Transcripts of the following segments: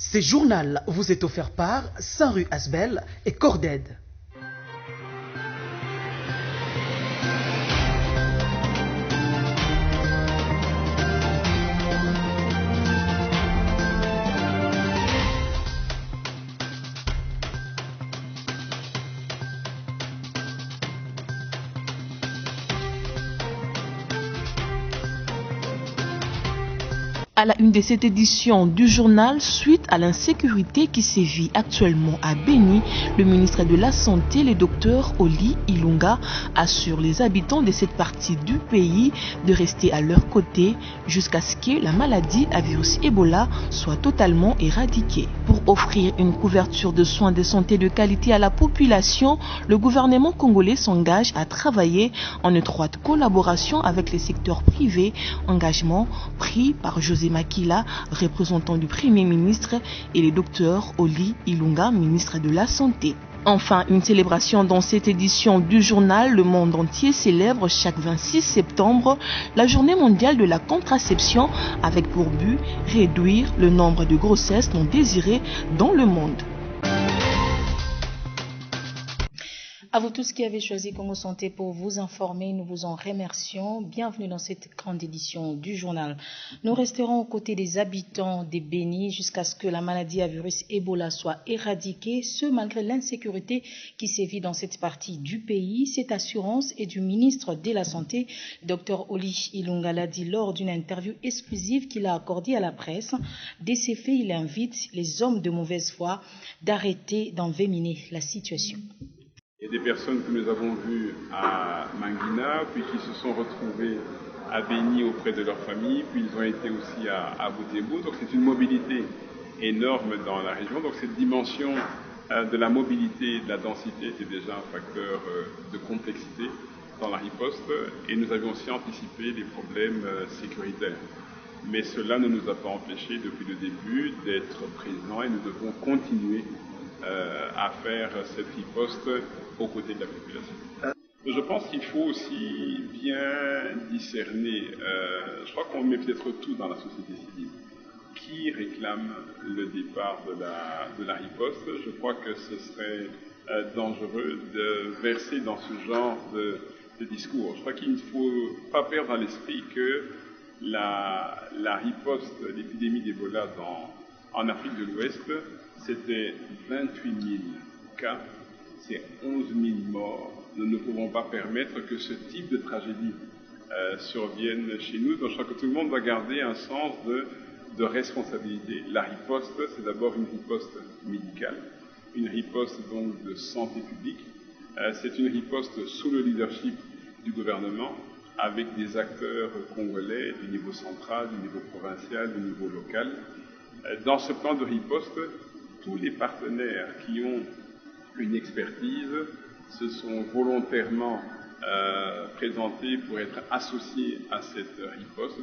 Ce journal vous est offert par Saint-Rue Asbel et Corded. À la une de cette édition du journal, suite à l'insécurité qui sévit actuellement à Béni, le ministre de la Santé, le docteur Oli Ilunga, assure les habitants de cette partie du pays de rester à leur côté jusqu'à ce que la maladie à virus Ebola soit totalement éradiquée. Pour offrir une couverture de soins de santé de qualité à la population, le gouvernement congolais s'engage à travailler en étroite collaboration avec les secteurs privés, engagement pris par José Makila, représentant du Premier ministre, et le docteur Oli Ilunga, ministre de la Santé. Enfin, une célébration dans cette édition du journal. Le monde entier célèbre chaque 26 septembre la journée mondiale de la contraception avec pour but réduire le nombre de grossesses non désirées dans le monde. À vous tous qui avez choisi Congo Santé pour vous informer, nous vous en remercions. Bienvenue dans cette grande édition du journal. Nous resterons aux côtés des habitants des Béni jusqu'à ce que la maladie à virus Ebola soit éradiquée, ce malgré l'insécurité qui sévit dans cette partie du pays. Cette assurance est du ministre de la Santé, Dr Oli Ilunga, l'a dit lors d'une interview exclusive qu'il a accordée à la presse. Dès ces faits, il invite les hommes de mauvaise foi d'arrêter d'envenimer la situation. Il y a des personnes que nous avons vues à Mangina, puis qui se sont retrouvées à Béni auprès de leur famille, puis ils ont été aussi à Butembo. Donc c'est une mobilité énorme dans la région. Donc cette dimension de la mobilité et de la densité était déjà un facteur de complexité dans la riposte, et nous avions aussi anticipé les problèmes sécuritaires. Mais cela ne nous a pas empêchés depuis le début d'être présents, et nous devons continuer à faire cette riposte aux côtés de la population. Je pense qu'il faut aussi bien discerner, je crois qu'on met peut-être tout dans la société civile, qui réclame le départ de la riposte. Je crois que ce serait dangereux de verser dans ce genre de discours. Je crois qu'il ne faut pas perdre à l'esprit que la riposte, l'épidémie d'Ebola en Afrique de l'Ouest, c'était 28 000 cas, c'est 11 000 morts. Nous ne pouvons pas permettre que ce type de tragédie survienne chez nous. Donc je crois que tout le monde doit garder un sens de responsabilité. La riposte, c'est d'abord une riposte médicale, une riposte donc de santé publique. C'est une riposte sous le leadership du gouvernement, avec des acteurs congolais du niveau central, du niveau provincial, du niveau local. Dans ce plan de riposte, tous les partenaires qui ont une expertise se sont volontairement présentés pour être associés à cette riposte.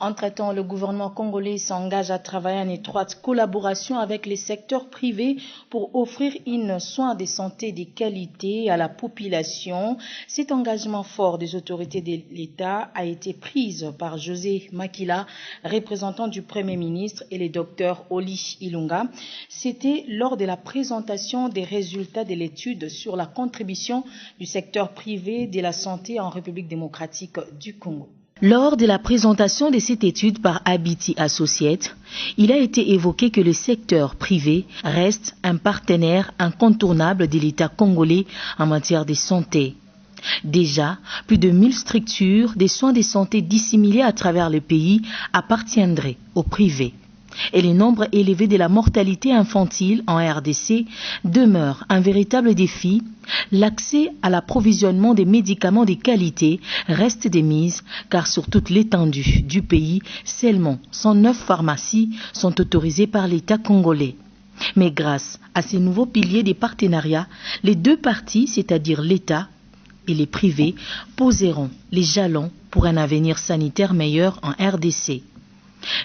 Entre-temps, le gouvernement congolais s'engage à travailler en étroite collaboration avec les secteurs privés pour offrir un soin de santé de qualité à la population. Cet engagement fort des autorités de l'État a été pris par José Makila, représentant du Premier ministre, et le docteur Oli Ilunga. C'était lors de la présentation des résultats de l'étude sur la contribution du secteur privé de la santé en République démocratique du Congo. Lors de la présentation de cette étude par Abiti Associates, il a été évoqué que le secteur privé reste un partenaire incontournable de l'État congolais en matière de santé. Déjà, plus de 1000 structures de soins de santé disséminées à travers le pays appartiendraient au privé. Et le nombre élevé de la mortalité infantile en RDC demeure un véritable défi. L'accès à l'approvisionnement des médicaments de qualité reste de mise, car sur toute l'étendue du pays, seulement 109 pharmacies sont autorisées par l'État congolais. Mais grâce à ces nouveaux piliers des partenariats, les deux parties, c'est-à-dire l'État et les privés, poseront les jalons pour un avenir sanitaire meilleur en RDC.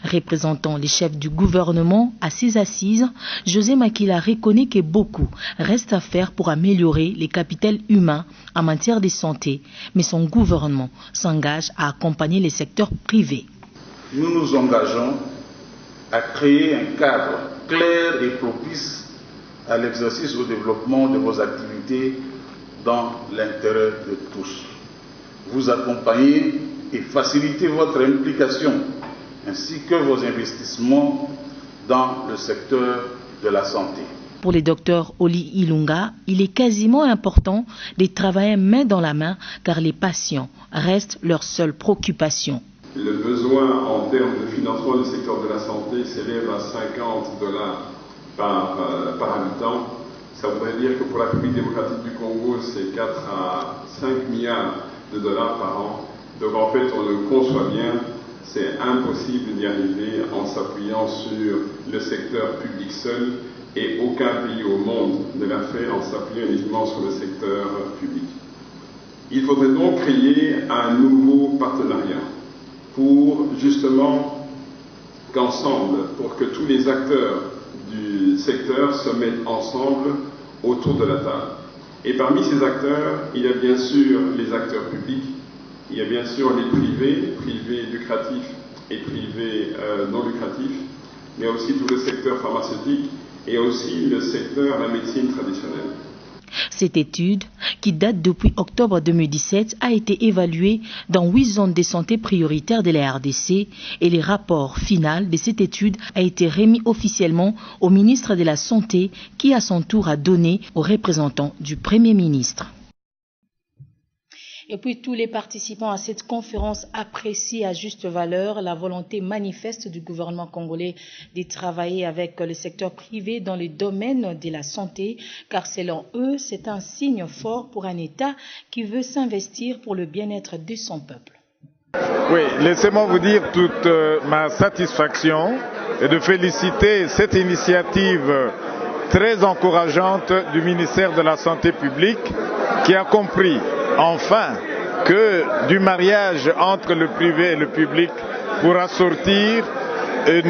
Représentant les chefs du gouvernement à ces assises, José Makila reconnaît que beaucoup reste à faire pour améliorer les capitaux humains en matière de santé, mais son gouvernement s'engage à accompagner les secteurs privés. Nous nous engageons à créer un cadre claires et propices à l'exercice au développement de vos activités dans l'intérêt de tous. Vous accompagner et faciliter votre implication ainsi que vos investissements dans le secteur de la santé. Pour le docteur Oli Ilunga, il est quasiment important de travailler main dans la main car les patients restent leur seule préoccupation. Le besoin en termes de financement du secteur de la santé s'élève à $50 par habitant. Ça voudrait dire que pour la République démocratique du Congo, c'est 4 à 5 milliards de dollars par an. Donc en fait, on le conçoit bien, c'est impossible d'y arriver en s'appuyant sur le secteur public seul, et aucun pays au monde ne l'a fait en s'appuyant uniquement sur le secteur public. Il faudrait donc créer un nouveau partenariat pour justement qu'ensemble, pour que tous les acteurs du secteur se mettent ensemble autour de la table. Et parmi ces acteurs, il y a bien sûr les acteurs publics, il y a bien sûr les privés lucratifs et privés non lucratifs, mais aussi tout le secteur pharmaceutique et aussi le secteur de la médecine traditionnelle. Cette étude, qui date depuis octobre 2017, a été évaluée dans 8 zones de santé prioritaires de la RDC et le rapport final de cette étude a été remis officiellement au ministre de la Santé qui à son tour a donné aux représentants du Premier ministre. Et puis tous les participants à cette conférence apprécient à juste valeur la volonté manifeste du gouvernement congolais de travailler avec le secteur privé dans le domaine de la santé, car selon eux, c'est un signe fort pour un État qui veut s'investir pour le bien-être de son peuple. Oui, laissez-moi vous dire toute ma satisfaction et de féliciter cette initiative très encourageante du ministère de la Santé publique qui a compris enfin que du mariage entre le privé et le public pourra sortir des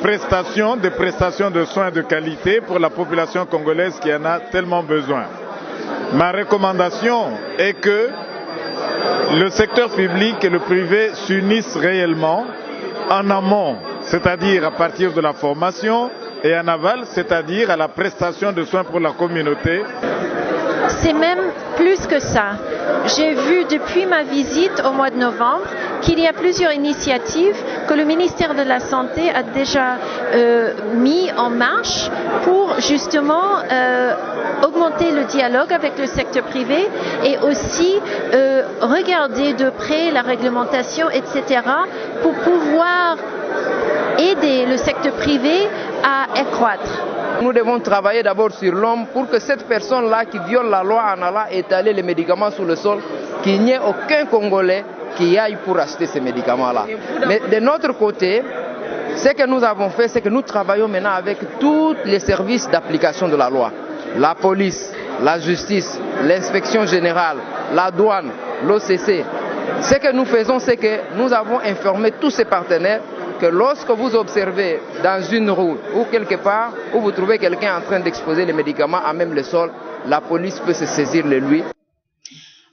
prestations de soins de qualité pour la population congolaise qui en a tellement besoin. Ma recommandation est que le secteur public et le privé s'unissent réellement en amont, c'est-à-dire à partir de la formation, et en aval, c'est-à-dire à la prestation de soins pour la communauté. C'est même plus que ça. J'ai vu depuis ma visite au mois de novembre qu'il y a plusieurs initiatives que le ministère de la Santé a déjà mis en marche pour justement augmenter le dialogue avec le secteur privé et aussi regarder de près la réglementation, etc. pour pouvoir aider le secteur privé à accroître. Nous devons travailler d'abord sur l'homme pour que cette personne-là qui viole la loi en allant étaler les médicaments sur le sol, qu'il n'y ait aucun Congolais qui aille pour acheter ces médicaments-là. Mais de notre côté, ce que nous avons fait, c'est que nous travaillons maintenant avec tous les services d'application de la loi. La police, la justice, l'inspection générale, la douane, l'OCC. Ce que nous faisons, c'est que nous avons informé tous ces partenaires que lorsque vous observez dans une rue ou quelque part où vous trouvez quelqu'un en train d'exposer les médicaments à même le sol, la police peut se saisir de lui.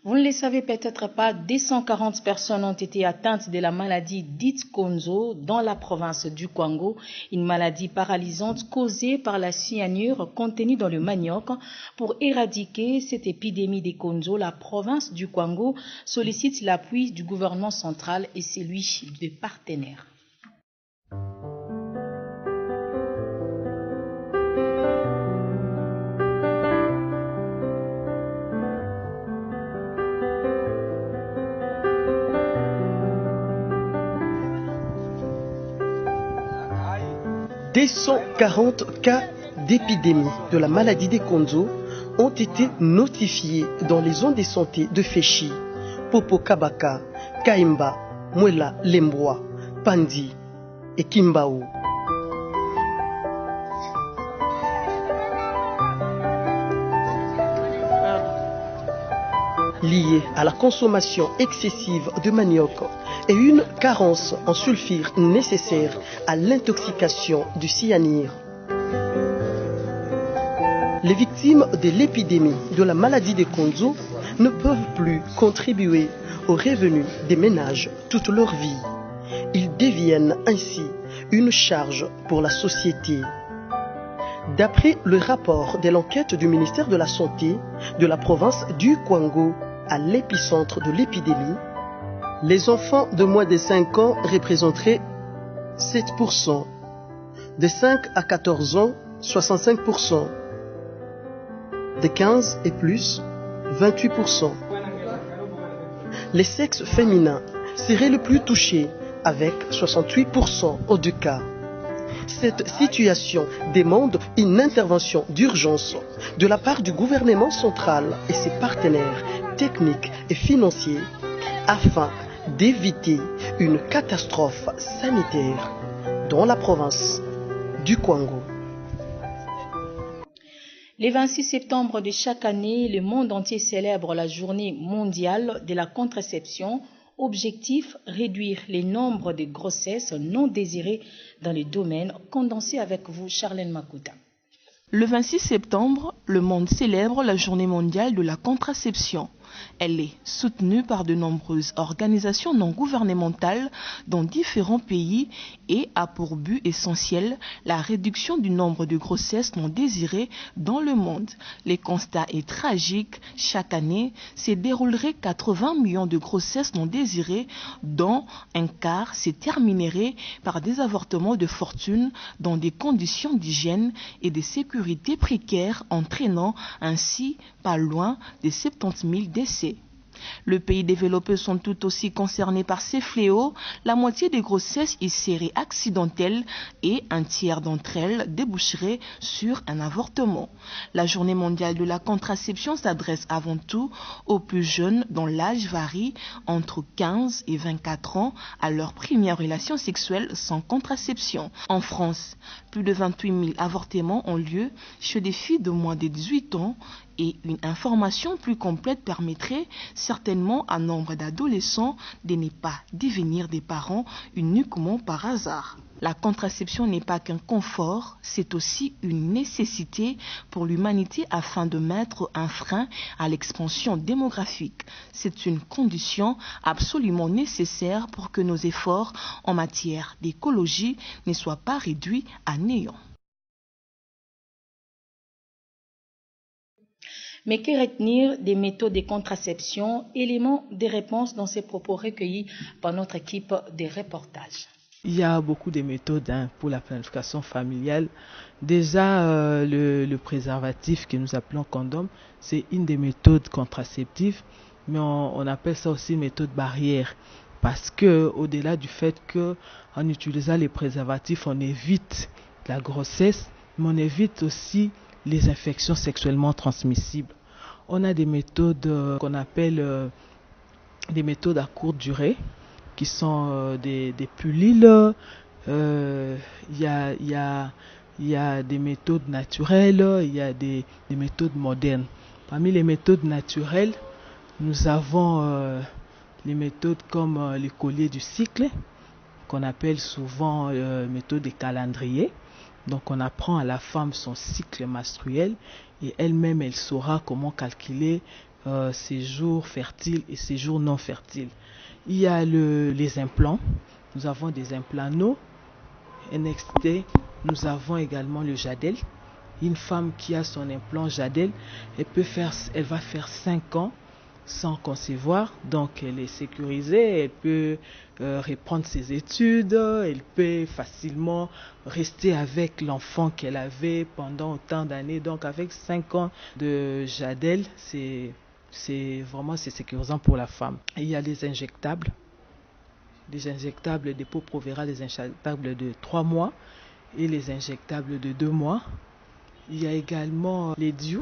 Vous ne le savez peut-être pas, 240 personnes ont été atteintes de la maladie dite Konzo dans la province du Kwango, une maladie paralysante causée par la cyanure contenue dans le manioc. Pour éradiquer cette épidémie des Konzo, la province du Kwango sollicite l'appui du gouvernement central et celui des partenaires. Des 140 cas d'épidémie de la maladie des Konzo ont été notifiés dans les zones de santé de Féchi, Popokabaka, Kaimba, Mwela, Lembwa, Pandi et Kimbao. Liés à la consommation excessive de manioc et une carence en sulfure nécessaire à l'intoxication du cyanure. Les victimes de l'épidémie de la maladie des Konzo ne peuvent plus contribuer aux revenus des ménages toute leur vie. Ils deviennent ainsi une charge pour la société. D'après le rapport de l'enquête du ministère de la Santé de la province du Kwango à l'épicentre de l'épidémie, les enfants de moins de 5 ans représenteraient 7%, de 5 à 14 ans 65%, de 15 et plus 28%. Les sexes féminins seraient le plus touchés avec 68% aux 2 cas. Cette situation demande une intervention d'urgence de la part du gouvernement central et ses partenaires techniques et financiers afin d'éviter une catastrophe sanitaire dans la province du Kwango. Le 26 septembre de chaque année, le monde entier célèbre la journée mondiale de la contraception. Objectif, réduire le nombre de grossesses non désirées dans les domaines. Condensé avec vous, Charlène Makuta. Le 26 septembre, le monde célèbre la journée mondiale de la contraception. Elle est soutenue par de nombreuses organisations non gouvernementales dans différents pays et a pour but essentiel la réduction du nombre de grossesses non désirées dans le monde. Le constat est tragique. Chaque année, se dérouleraient 80 millions de grossesses non désirées, dont un quart se terminerait par des avortements de fortune dans des conditions d'hygiène et de sécurité précaires, entraînant ainsi pas loin de 70 000 décès. Les pays développés sont tout aussi concernés par ces fléaux. La moitié des grossesses y seraient accidentelles et un tiers d'entre elles déboucheraient sur un avortement. La journée mondiale de la contraception s'adresse avant tout aux plus jeunes dont l'âge varie entre 15 et 24 ans à leur première relation sexuelle sans contraception. En France, plus de 28 000 avortements ont lieu chez des filles de moins de 18 ans et une information plus complète permettrait certainement à nombre d'adolescents de ne pas devenir des parents uniquement par hasard. La contraception n'est pas qu'un confort, c'est aussi une nécessité pour l'humanité afin de mettre un frein à l'expansion démographique. C'est une condition absolument nécessaire pour que nos efforts en matière d'écologie ne soient pas réduits à néant. Mais que retenir des méthodes de contraception? Éléments de réponse dans ces propos recueillis par notre équipe de reportage. Il y a beaucoup de méthodes pour la planification familiale. Déjà, le préservatif que nous appelons condom, c'est une des méthodes contraceptives, mais on appelle ça aussi une méthode barrière. Parce que, au-delà du fait qu'en utilisant les préservatifs, on évite la grossesse, mais on évite aussi les infections sexuellement transmissibles. On a des méthodes qu'on appelle des méthodes à courte durée, qui sont des pilules. Il y a des méthodes naturelles, il y a des méthodes modernes. Parmi les méthodes naturelles, nous avons les méthodes comme le collier du cycle, qu'on appelle souvent méthode de calendrier. Donc on apprend à la femme son cycle menstruel et elle-même elle saura comment calculer ses jours fertiles et ses jours non fertiles. Il y a les implants, nous avons des implants NXT, nous avons également le Jadel. Une femme qui a son implant Jadel, elle va faire 5 ans sans concevoir, donc elle est sécurisée, elle peut reprendre ses études, elle peut facilement rester avec l'enfant qu'elle avait pendant autant d'années. Donc avec 5 ans de Jadel, c'est sécurisant pour la femme. Et il y a les injectables de Depo Provera, les injectables de 3 mois et les injectables de 2 mois. Il y a également les DIU,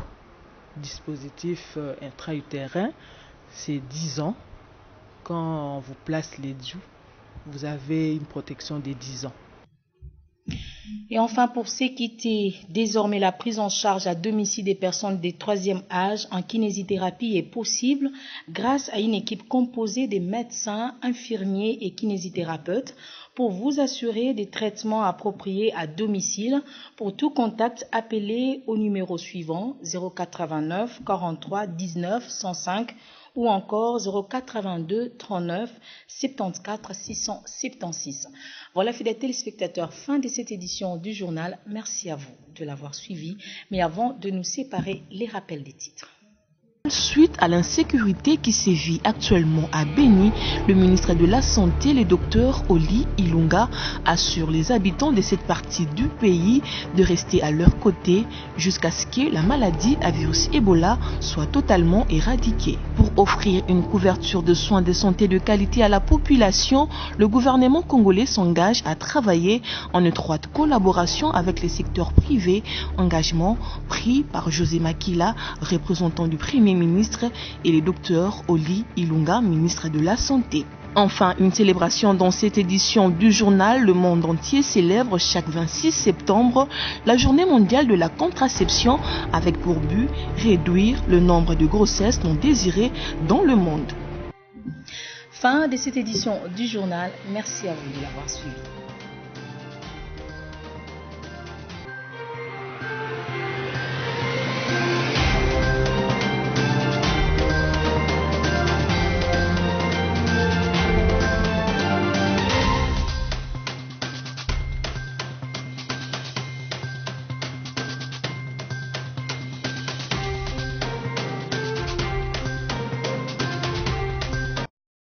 dispositif intra-utérin, c'est 10 ans. Quand on vous place les DIU, vous avez une protection des 10 ans. Et enfin, pour s'équiter, désormais la prise en charge à domicile des personnes de 3e âge en kinésithérapie est possible grâce à une équipe composée de médecins, infirmiers et kinésithérapeutes pour vous assurer des traitements appropriés à domicile. Pour tout contact, appelez au numéro suivant 089 43 19 105 ou encore 082 39 74 676. Voilà, fidèles téléspectateurs, fin de cette édition du journal. Merci à vous de l'avoir suivi. Mais avant de nous séparer, les rappels des titres. Suite à l'insécurité qui sévit actuellement à Béni, le ministre de la Santé, le docteur Oli Ilunga, assure les habitants de cette partie du pays de rester à leur côté jusqu'à ce que la maladie à virus Ebola soit totalement éradiquée. Pour offrir une couverture de soins de santé de qualité à la population, le gouvernement congolais s'engage à travailler en étroite collaboration avec les secteurs privés, engagement pris par José Makila, représentant du Premier ministre, et le docteur Oli Ilunga, ministre de la Santé. Enfin, une célébration dans cette édition du journal. Le monde entier célèbre chaque 26 septembre la journée mondiale de la contraception avec pour but réduire le nombre de grossesses non désirées dans le monde. Fin de cette édition du journal. Merci à vous de l'avoir suivi.